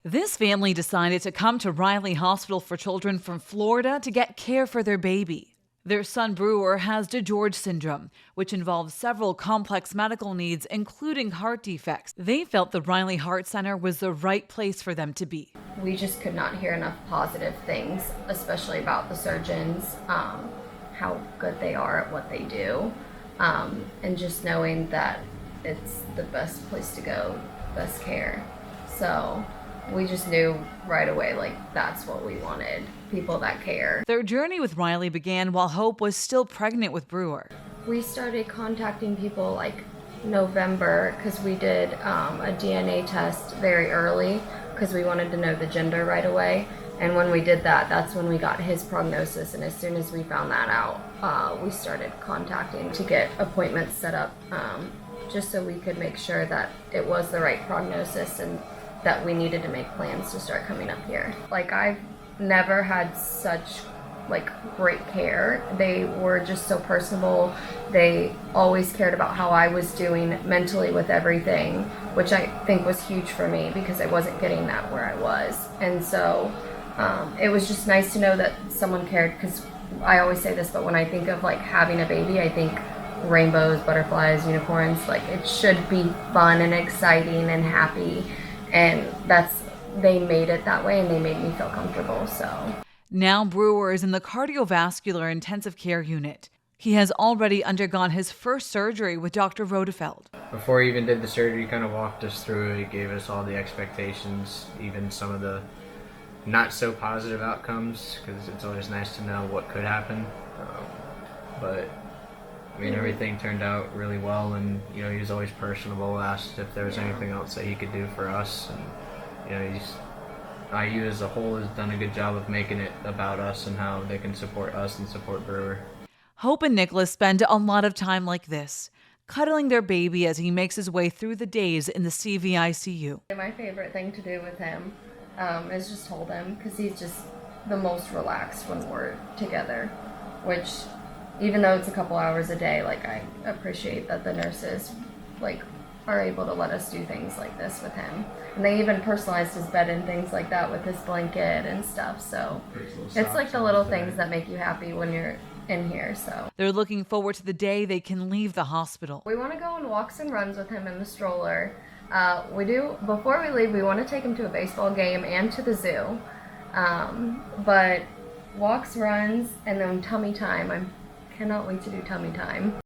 This family decided to come to Riley Hospital for Children from Florida to get care for their baby. Their son Brewer has DiGeorge syndrome, which involves several complex medical needs, including heart defects. They felt the Riley Heart Center was the right place for them to be. We just could not hear enough positive things, especially about the surgeons, how good they are at what they do, and just knowing that it's the best place to go, best care. So we just knew right away, that's what we wanted, people that care. Their journey with Riley began while Hope was still pregnant with Brewer. We started contacting people November because we did a DNA test very early because we wanted to know the gender right away. And when we did that, that's when we got his prognosis. And as soon as we found that out, we started contacting to get appointments set up just so we could make sure that it was the right prognosis and that we needed to make plans to start coming up here. I've never had such great care. They were just so personable. They always cared about how I was doing mentally with everything, which I think was huge for me because I wasn't getting that where I was. And so it was just nice to know that someone cared, because I always say this, but when I think of having a baby, I think rainbows, butterflies, unicorns. It should be fun and exciting and happy. And they made it that way, and they made me feel comfortable. So now Brewer is in the cardiovascular intensive care unit. He has already undergone his first surgery with Dr. Rodefeld. Before he even did the surgery, he kind of walked us through it. He gave us all the expectations, even some of the not so positive outcomes, because it's always nice to know what could happen. But everything turned out really well, and he was always personable, asked if there was anything else that he could do for us, and IU as a whole has done a good job of making it about us and how they can support us and support Brewer. Hope and Nicholas spend a lot of time like this, cuddling their baby as he makes his way through the days in the CVICU. My favorite thing to do with him is just hold him, because he's just the most relaxed when we're together, which even though it's a couple hours a day, I appreciate that the nurses are able to let us do things like this with him. And they even personalized his bed and things like that with his blanket and stuff. So it's the little things that make you happy when you're in here. So they're looking forward to the day they can leave the hospital. We want to go on walks and runs with him in the stroller. Before we leave, we want to take him to a baseball game and to the zoo. But walks, runs, and then tummy time. I cannot wait to do tummy time.